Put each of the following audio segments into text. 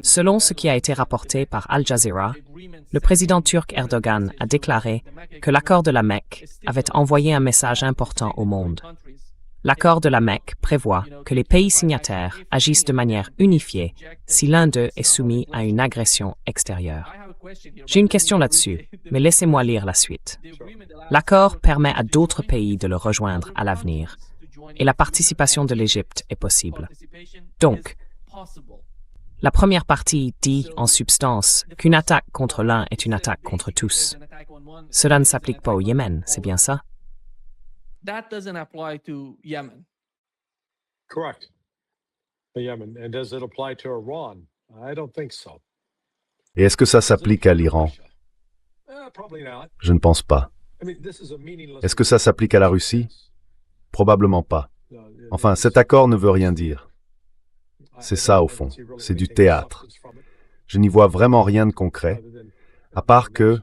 Selon ce qui a été rapporté par Al Jazeera, le président turc Erdogan a déclaré que l'accord de la Mecque avait envoyé un message important au monde. L'accord de la Mecque prévoit que les pays signataires agissent de manière unifiée si l'un d'eux est soumis à une agression extérieure. J'ai une question là-dessus, mais laissez-moi lire la suite. L'accord permet à d'autres pays de le rejoindre à l'avenir, et la participation de l'Égypte est possible. Donc, la première partie dit en substance qu'une attaque contre l'un est une attaque contre tous. Cela ne s'applique pas au Yémen, c'est bien ça? That doesn't apply to Yemen. Correct. The Yemen. And does it apply to Iran? I don't think so. Et est-ce que ça s'applique à l'Iran? Probably not. Je ne pense pas. I mean, this is a meaningless. Est-ce que ça s'applique à la Russie? Probablement pas. Enfin, cet accord ne veut rien dire. C'est ça au fond, c'est du théâtre. Je n'y vois vraiment rien de concret, à part que,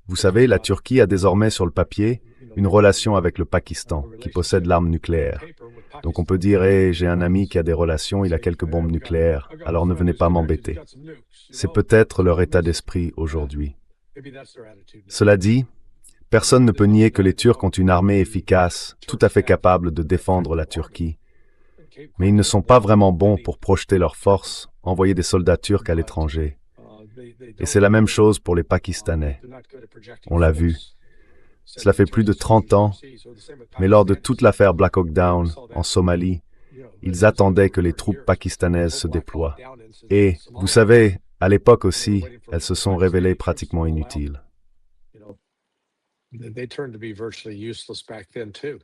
vous savez, la Turquie a désormais sur le papier une relation avec le Pakistan, qui possède l'arme nucléaire. Donc on peut dire, hey, j'ai un ami qui a des relations, il a quelques bombes nucléaires, alors ne venez pas m'embêter. C'est peut-être leur état d'esprit aujourd'hui. Cela dit, personne ne peut nier que les Turcs ont une armée efficace, tout à fait capable de défendre la Turquie. Mais ils ne sont pas vraiment bons pour projeter leurs forces, envoyer des soldats turcs à l'étranger. Et c'est la même chose pour les Pakistanais. On l'a vu. Cela fait plus de 30 ans, mais lors de toute l'affaire Black Hawk Down en Somalie, ils attendaient que les troupes pakistanaises se déploient. Et, vous savez, à l'époque aussi, elles se sont révélées pratiquement inutiles. They turned to be virtually useless back then too.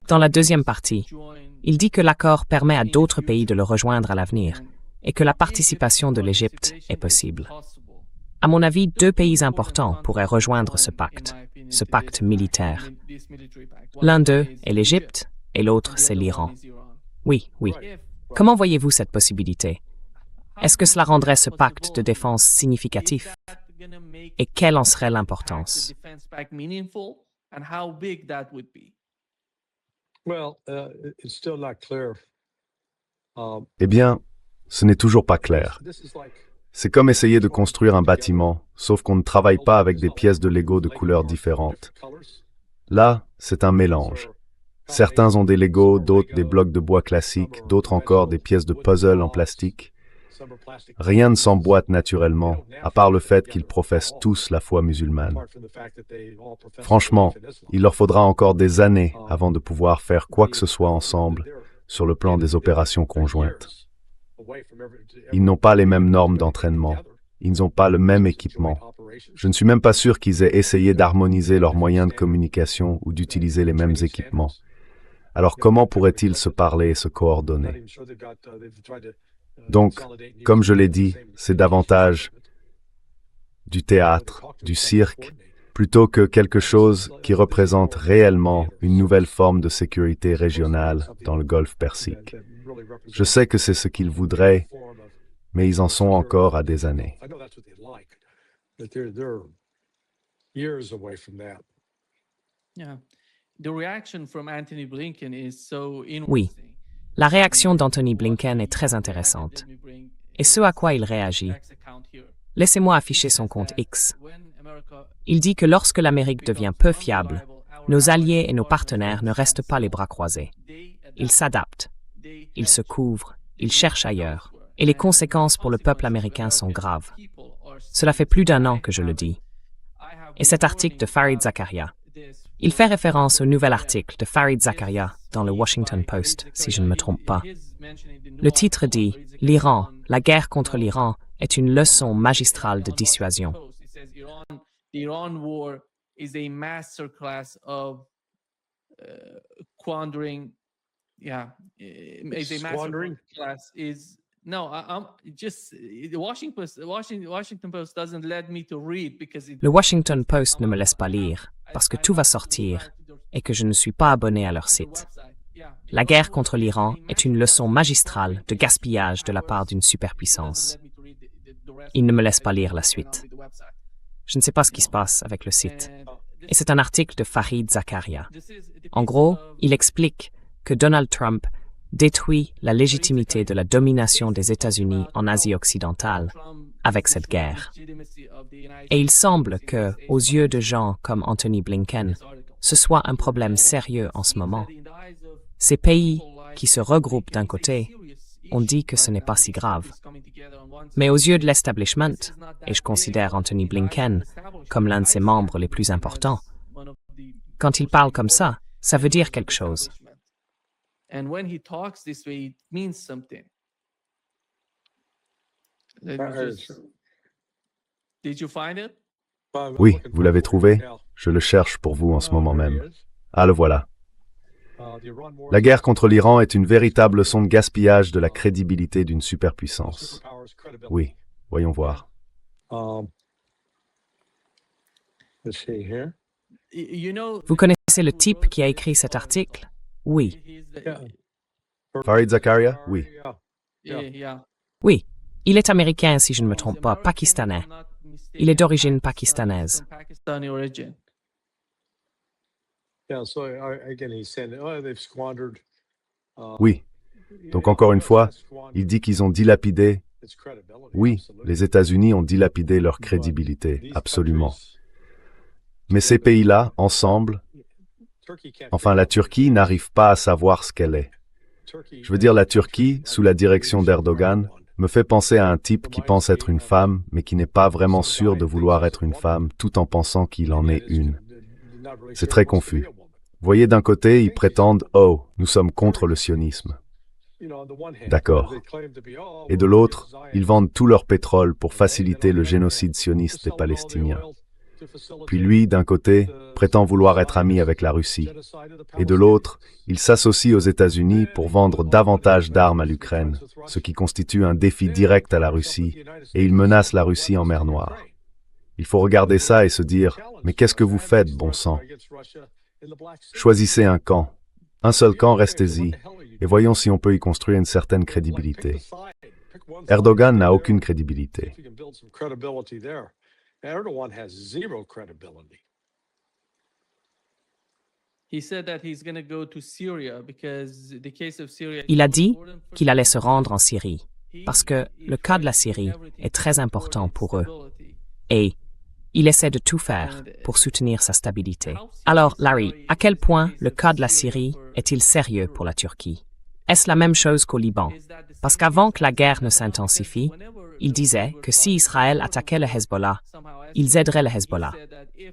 Dans la deuxième partie, il dit que l'accord permet à d'autres pays de le rejoindre à l'avenir et que la participation de l'Égypte est possible. À mon avis, deux pays importants pourraient rejoindre ce pacte militaire. L'un d'eux est l'Égypte et l'autre c'est l'Iran. Oui. Comment voyez-vous cette possibilité? Est-ce que cela rendrait ce pacte de défense significatif? Et quelle en serait l'importance? Eh bien, ce n'est toujours pas clair. C'est comme essayer de construire un bâtiment, sauf qu'on ne travaille pas avec des pièces de Lego de couleurs différentes. Là, c'est un mélange. Certains ont des Lego, d'autres des blocs de bois classiques, d'autres encore des pièces de puzzle en plastique. Rien ne s'emboîte naturellement, à part le fait qu'ils professent tous la foi musulmane. Franchement, il leur faudra encore des années avant de pouvoir faire quoi que ce soit ensemble sur le plan des opérations conjointes. Ils n'ont pas les mêmes normes d'entraînement. Ils n'ont pas le même équipement. Je ne suis même pas sûr qu'ils aient essayé d'harmoniser leurs moyens de communication ou d'utiliser les mêmes équipements. Alors comment pourraient-ils se parler et se coordonner? Donc, comme je l'ai dit, c'est davantage du théâtre, du cirque, plutôt que quelque chose qui représente réellement une nouvelle forme de sécurité régionale dans le Golfe Persique. Je sais que c'est ce qu'ils voudraient, mais ils en sont encore à des années. Oui, la réaction d'Anthony Blinken est très intéressante. Et ce à quoi il réagit. Laissez-moi afficher son compte X. Il dit que lorsque l'Amérique devient peu fiable, nos alliés et nos partenaires ne restent pas les bras croisés. Ils s'adaptent, ils se couvrent, ils cherchent ailleurs. Et les conséquences pour le peuple américain sont graves. Cela fait plus d'1 an que je le dis. Et cet article de Fareed Zakaria, il fait référence au nouvel article de Fareed Zakaria dans le Washington Post, si je ne me trompe pas. Le titre dit « L'Iran, la guerre contre l'Iran est une leçon magistrale de dissuasion ». Le Washington Post ne me laisse pas lire, parce que tout va sortir et que je ne suis pas abonné à leur site. La guerre contre l'Iran est une leçon magistrale de gaspillage de la part d'une superpuissance. Ils ne me laissent pas lire la suite. Je ne sais pas ce qui se passe avec le site. et c'est un article de Fareed Zakaria. En gros, il explique que Donald Trump détruit la légitimité de la domination des États-Unis en Asie occidentale avec cette guerre. Et il semble que, aux yeux de gens comme Anthony Blinken, ce soit un problème sérieux en ce moment. Ces pays qui se regroupent d'un côté, on dit que ce n'est pas si grave. Mais aux yeux de l'establishment, et je considère Anthony Blinken comme l'un de ses membres les plus importants, quand il parle comme ça veut dire quelque chose. And when he talks this way, it means something. Did you find it? Oui, vous l'avez trouvé? Je le cherche pour vous en ce moment même. Ah, le voilà. La guerre contre l'Iran est une véritable leçon de gaspillage de la crédibilité d'une superpuissance. Oui, voyons voir. Vous connaissez le type qui a écrit cet article? Oui. Fareed Zakaria? Oui. Yeah. Oui, il est américain si je ne me trompe pas, pakistanais. Il est d'origine pakistanaise. Pakistani origin. Oui. Donc encore une fois, il dit qu'ils ont dilapidé. Oui, les États-Unis ont dilapidé leur crédibilité, absolument. Mais ces pays-là, ensemble, enfin la Turquie n'arrive pas à savoir ce qu'elle est. Je veux dire, la Turquie, sous la direction d'Erdogan, me fait penser à un type qui pense être une femme, mais qui n'est pas vraiment sûr de vouloir être une femme, tout en pensant qu'il en est une. C'est très confus. Voyez, d'un côté, ils prétendent « Oh, nous sommes contre le sionisme ». D'accord. Et de l'autre, ils vendent tout leur pétrole pour faciliter le génocide sioniste des Palestiniens. Puis lui, d'un côté, prétend vouloir être ami avec la Russie. Et de l'autre, il s'associe aux États-Unis pour vendre davantage d'armes à l'Ukraine, ce qui constitue un défi direct à la Russie, et il menace la Russie en mer Noire. Il faut regarder ça et se dire « Mais qu'est-ce que vous faites, bon sang ? Choisissez un camp. Un seul camp, restez-y, et voyons si on peut y construire une certaine crédibilité. » Erdogan n'a aucune crédibilité. Erdogan has zero credibility. Il a dit qu'il allait se rendre en Syrie, parce que le cas de la Syrie est très important pour eux. Et il essaie de tout faire pour soutenir sa stabilité. Alors, Larry, à quel point le cas de la Syrie est-il sérieux pour la Turquie? Est-ce la même chose qu'au Liban? Parce qu'avant que la guerre ne s'intensifie, il disait que si Israël attaquait le Hezbollah, ils aideraient le Hezbollah.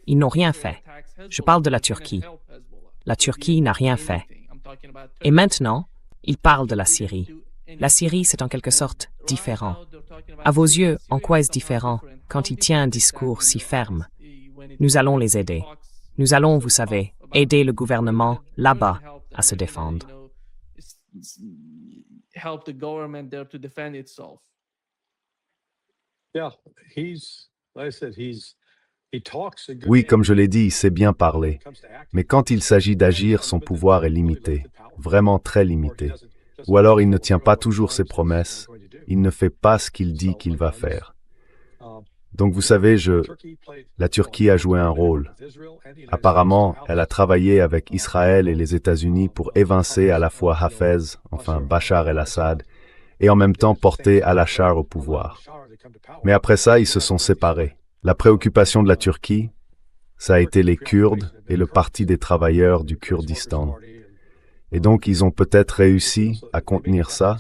Ils n'ont rien fait. Je parle de la Turquie. La Turquie n'a rien fait. Et maintenant, il parle de la Syrie. La Syrie, c'est en quelque sorte différent. À vos yeux, en quoi est-ce différent quand il tient un discours si ferme? Nous allons les aider. Nous allons, vous savez, aider le gouvernement là-bas à se défendre. Help the government there to defend itself. Oui, comme je l'ai dit, il sait bien parler. Mais quand il s'agit d'agir, son pouvoir est limité, vraiment très limité. Ou alors il ne tient pas toujours ses promesses, il ne fait pas ce qu'il dit qu'il va faire. Donc vous savez, la Turquie a joué un rôle. Apparemment, elle a travaillé avec Israël et les États-Unis pour évincer à la fois Hafez, enfin Bachar el-Assad, et en même temps porter al-Ashar au pouvoir. Mais après ça, ils se sont séparés. La préoccupation de la Turquie, ça a été les Kurdes et le Parti des travailleurs du Kurdistan. Et donc, ils ont peut-être réussi à contenir ça,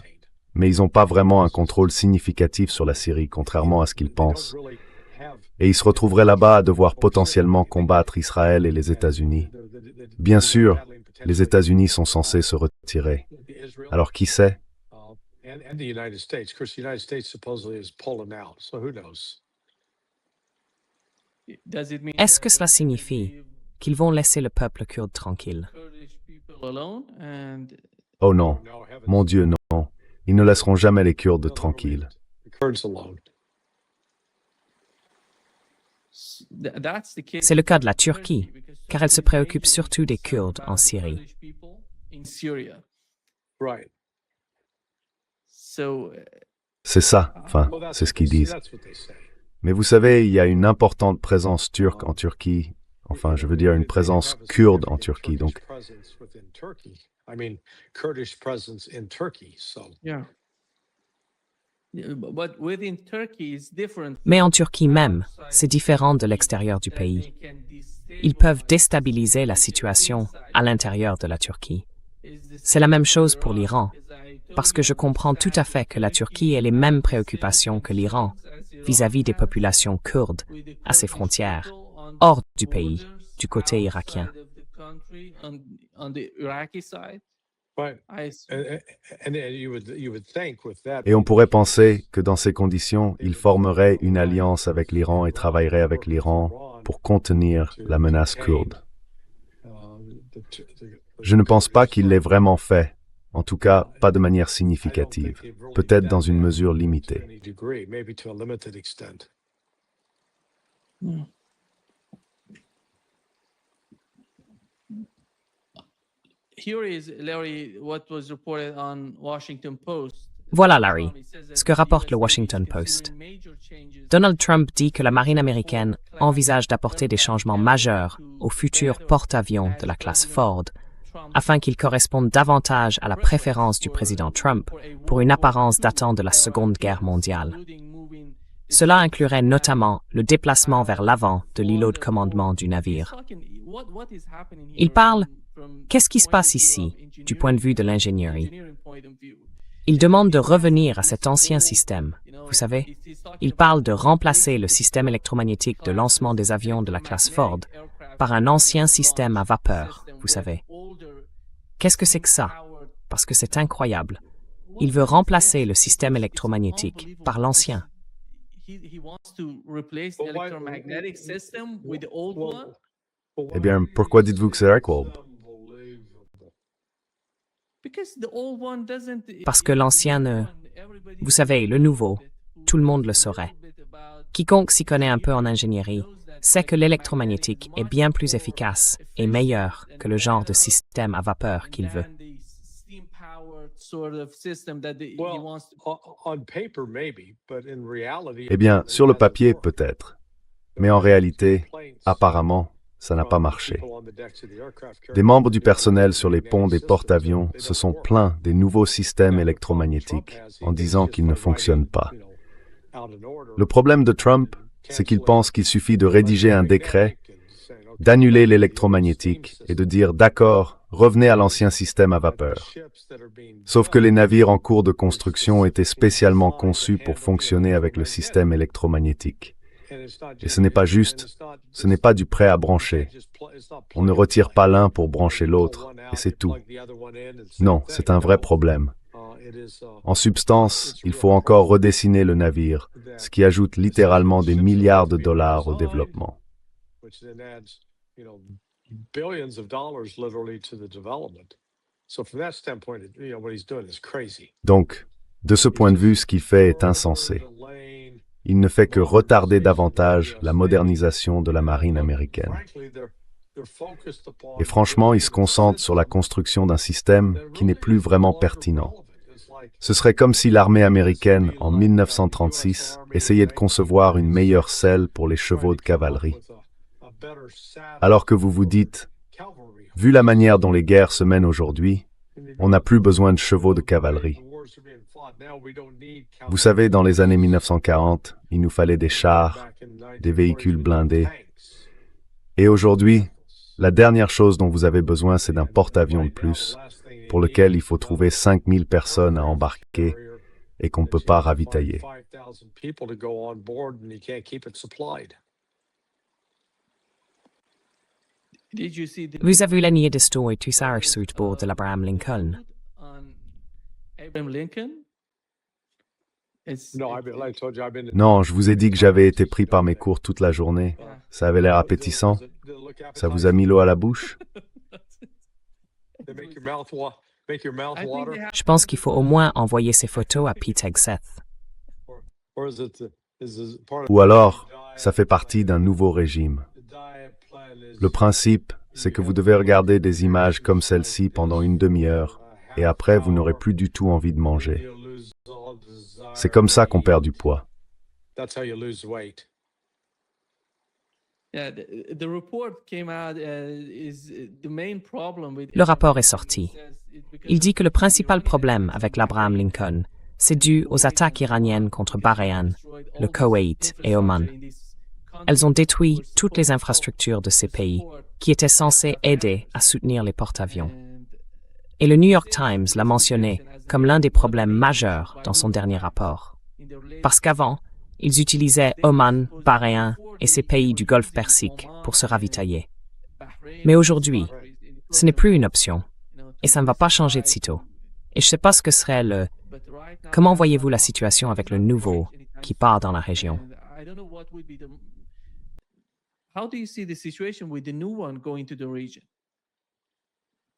mais ils n'ont pas vraiment un contrôle significatif sur la Syrie, contrairement à ce qu'ils pensent. Et ils se retrouveraient là-bas à devoir potentiellement combattre Israël et les États-Unis. Bien sûr, les États-Unis sont censés se retirer. Alors qui sait? Est-ce que cela signifie qu'ils vont laisser le peuple kurde tranquille? Oh non, mon Dieu, non. Ils ne laisseront jamais les Kurdes tranquilles. C'est le cas de la Turquie, car elle se préoccupe surtout des Kurdes en Syrie. C'est ça, enfin, c'est ce qu'ils disent. Mais vous savez, il y a une importante présence turque en Turquie, Enfin, je veux dire une présence kurde en Turquie. Donc, Yeah. But within Turkey is different. Mais en Turquie même, c'est différent de l'extérieur du pays. Ils peuvent déstabiliser la situation à l'intérieur de la Turquie. C'est la même chose pour l'Iran, parce que je comprends tout à fait que la Turquie ait les mêmes préoccupations que l'Iran vis-à-vis des populations kurdes à ses frontières, hors du pays, du côté irakien. et on pourrait penser que dans ces conditions, il formerait une alliance avec l'Iran et travaillerait avec l'Iran pour contenir la menace kurde. Je ne pense pas qu'il l'ait vraiment fait, en tout cas pas de manière significative, peut-être dans une mesure limitée. Here is, Larry, what was reported on Washington Post. Voilà, Larry, ce que rapporte le Washington Post. Donald Trump dit que la marine américaine envisage d'apporter des changements majeurs au futur porte-avions de la classe Ford, afin qu'ils correspondent davantage à la préférence du président Trump pour une apparence datant de la Seconde Guerre mondiale. Cela inclurait notamment le déplacement vers l'avant de l'îlot de commandement du navire. Il parle « Qu'est-ce qui se passe ici, du point de vue de l'ingénierie ?» Il demande de revenir à cet ancien système. Vous savez, il parle de remplacer le système électromagnétique de lancement des avions de la classe Ford par un ancien système à vapeur, vous savez. Qu'est-ce que c'est que ça? Parce que c'est incroyable. Il veut remplacer le système électromagnétique par l'ancien. Eh bien, pourquoi dites-vous que c'est Equal? Parce que l'ancien ne... Vous savez, le nouveau, tout le monde le saurait. Quiconque s'y connaît un peu en ingénierie sait que l'électromagnétique est bien plus efficace et meilleur que le genre de système à vapeur qu'il veut. Eh bien, sur le papier, peut-être. Mais en réalité, apparemment, ça n'a pas marché. Des membres du personnel sur les ponts des porte-avions se sont plaints des nouveaux systèmes électromagnétiques en disant qu'ils ne fonctionnent pas. Le problème de Trump, c'est qu'il pense qu'il suffit de rédiger un décret, d'annuler l'électromagnétique et de dire « d'accord, revenez à l'ancien système à vapeur ». Sauf que les navires en cours de construction étaient spécialement conçus pour fonctionner avec le système électromagnétique. Et ce n'est pas juste, ce n'est pas du prêt à brancher. On ne retire pas l'un pour brancher l'autre, et c'est tout. Non, c'est un vrai problème. En substance, il faut encore redessiner le navire, ce qui ajoute littéralement des milliards de dollars au développement. Donc, de ce point de vue, ce qu'il fait est insensé. Il ne fait que retarder davantage la modernisation de la marine américaine. Et franchement, il se concentre sur la construction d'un système qui n'est plus vraiment pertinent. Ce serait comme si l'armée américaine, en 1936, essayait de concevoir une meilleure selle pour les chevaux de cavalerie. Alors que vous vous dites, vu la manière dont les guerres se mènent aujourd'hui, on n'a plus besoin de chevaux de cavalerie. Vous savez, dans les années 1940, il nous fallait des chars, des véhicules blindés. Et aujourd'hui, la dernière chose dont vous avez besoin, c'est d'un porte-avions de plus, pour lequel il faut trouver 5000 personnes à embarquer et qu'on ne peut pas ravitailler. Vous avez vu la niée d'histoire et tout ça sur le bord de l'Abraham Lincoln? Non, je vous ai dit que j'avais été pris par mes cours toute la journée. Ça avait l'air appétissant. Ça vous a mis l'eau à la bouche? Je pense qu'il faut au moins envoyer ces photos à Pete Hegseth. Ou alors, ça fait partie d'un nouveau régime. Le principe, c'est que vous devez regarder des images comme celle-ci pendant une demi-heure, et après, vous n'aurez plus du tout envie de manger. C'est comme ça qu'on perd du poids. Le rapport est sorti. Il dit que le principal problème avec l'Abraham Lincoln, c'est dû aux attaques iraniennes contre Bahreïn, le Koweït et Oman. Elles ont détruit toutes les infrastructures de ces pays qui étaient censées aider à soutenir les porte-avions. Et le New York Times l'a mentionné comme l'un des problèmes majeurs dans son dernier rapport. Parce qu'avant, ils utilisaient Oman, Bahreïn et ces pays du Golfe Persique pour se ravitailler. Mais aujourd'hui, ce n'est plus une option, et ça ne va pas changer de sitôt. Et je ne sais pas ce que serait le... Comment voyez-vous la situation avec le nouveau qui part dans la région? How do you see the situation with the new one going to the region?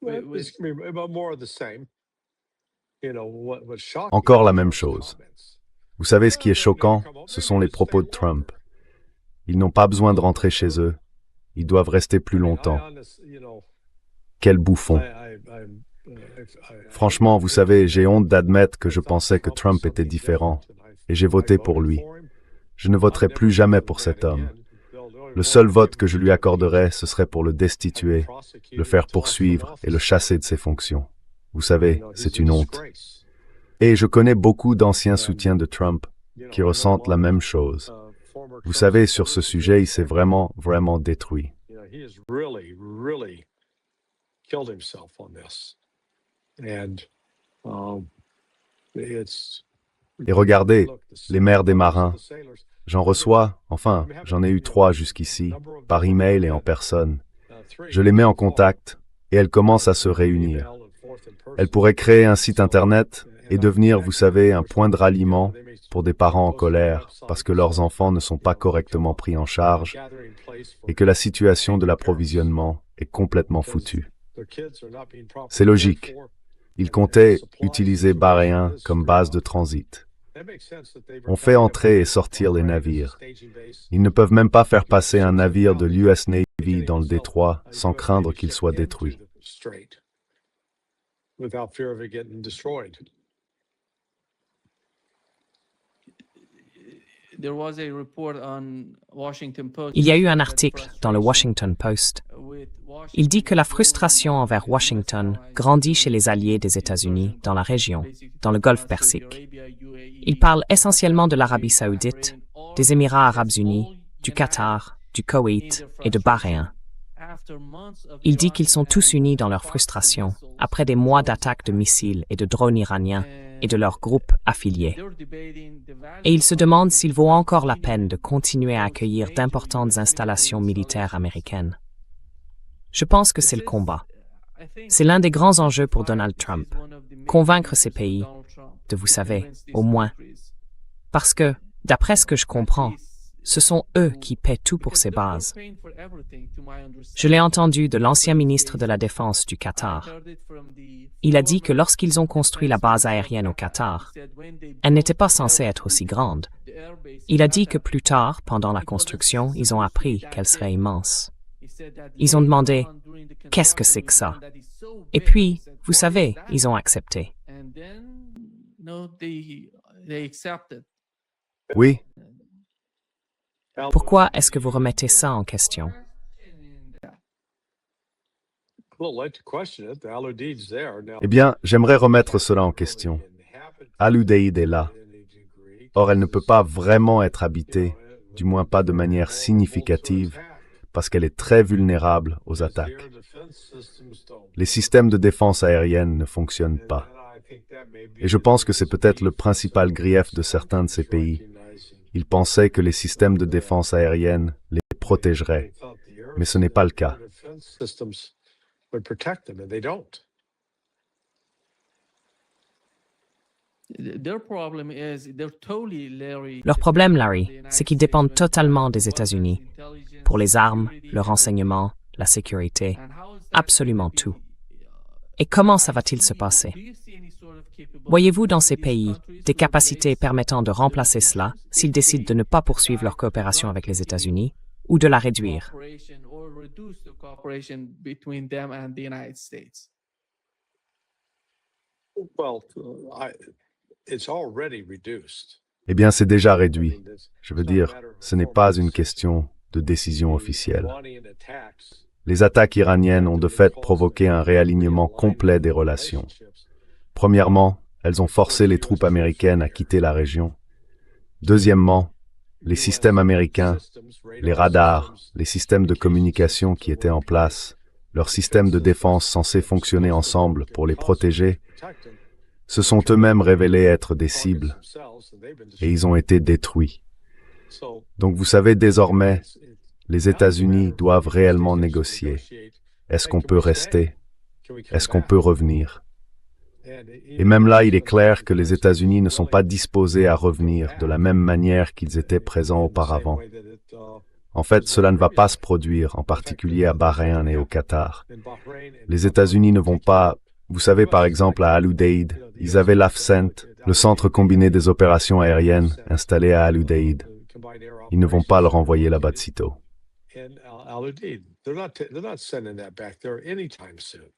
It's gonna be about more of the same. What's shocking Encore la is même Trump's chose. comments. Vous savez ce qui est choquant? Ce sont les propos de Trump. Ils n'ont pas besoin de rentrer chez eux. Ils doivent rester plus longtemps. Quel bouffon. Franchement, vous savez, j'ai honte d'admettre que je pensais que Trump était différent, et j'ai voté pour lui. Je ne voterai plus jamais pour cet homme. Le seul vote que je lui accorderais, ce serait pour le destituer, le faire poursuivre et le chasser de ses fonctions. Vous savez, c'est une honte. Et je connais beaucoup d'anciens soutiens de Trump qui ressentent la même chose. Vous savez, sur ce sujet, il s'est vraiment détruit. He has really killed himself on this. And it's Et regardez, les mères des marins. J'en reçois, enfin, j'en ai eu 3 jusqu'ici, par email et en personne. Je les mets en contact et elles commencent à se réunir. Elles pourraient créer un site internet et devenir, vous savez, un point de ralliement pour des parents en colère parce que leurs enfants ne sont pas correctement pris en charge et que la situation de l'approvisionnement est complètement foutue. C'est logique. Ils comptaient utiliser Bahreïn comme base de transit. On fait entrer et sortir les navires. Ils ne peuvent même pas faire passer un navire de l'US Navy dans le détroit sans craindre qu'il soit détruit. Il y a eu un article dans le Washington Post. Il dit que la frustration envers Washington grandit chez les alliés des États-Unis dans la région, dans le Golfe Persique. Il parle essentiellement de l'Arabie saoudite, des Émirats arabes unis, du Qatar, du Koweït et de Bahreïn. Il dit qu'ils sont tous unis dans leur frustration après des mois d'attaques de missiles et de drones iraniens et de leurs groupes affiliés. Et il se demande s'il vaut encore la peine de continuer à accueillir d'importantes installations militaires américaines. Je pense que c'est le combat. C'est l'un des grands enjeux pour Donald Trump, convaincre ces pays de, vous savez, au moins. Parce que, d'après ce que je comprends, ce sont eux qui paient tout pour ces bases. Je l'ai entendu de l'ancien ministre de la Défense du Qatar. Il a dit que lorsqu'ils ont construit la base aérienne au Qatar, elle n'était pas censée être aussi grande. Il a dit que plus tard, pendant la construction, ils ont appris qu'elle serait immense. Ils ont demandé « Qu'est-ce que c'est que ça ?» Et puis, vous savez, ils ont accepté. Oui, Pourquoi est-ce que vous remettez ça en question? eh bien, j'aimerais remettre cela en question. Al-Udeid est là. Or, elle ne peut pas vraiment être habitée, du moins pas de manière significative, parce qu'elle est très vulnérable aux attaques. Les systèmes de défense aérienne ne fonctionnent pas. Et je pense que c'est peut-être le principal grief de certains de ces pays. Ils pensaient que les systèmes de défense aérienne les protégeraient, mais ce n'est pas le cas. Leur problème, Larry, c'est qu'ils dépendent totalement des États-Unis pour les armes, le renseignement, la sécurité, absolument tout. Et comment ça va-t-il se passer? Voyez-vous dans ces pays des capacités permettant de remplacer cela s'ils décident de ne pas poursuivre leur coopération avec les États-Unis ou de la réduire? Eh bien, c'est déjà réduit. Je veux dire, ce n'est pas une question de décision officielle. Les attaques iraniennes ont de fait provoqué un réalignement complet des relations. Premièrement, elles ont forcé les troupes américaines à quitter la région. Deuxièmement, les systèmes américains, les radars, les systèmes de communication qui étaient en place, leurs systèmes de défense censés fonctionner ensemble pour les protéger, se sont eux-mêmes révélés être des cibles et ils ont été détruits. Donc vous savez désormais, les États-Unis doivent réellement négocier. Est-ce qu'on peut rester? Est-ce qu'on peut revenir? Et même là, il est clair que les États-Unis ne sont pas disposés à revenir de la même manière qu'ils étaient présents auparavant. En fait, cela ne va pas se produire, en particulier à Bahreïn et au Qatar. Les États-Unis ne vont pas, vous savez par exemple à Al-Udeid, ils avaient l'AFCENT, le centre combiné des opérations aériennes, installé à Al-Udeid. Ils ne vont pas le renvoyer là-bas de sitôt. They're not sending that back there anytime soon.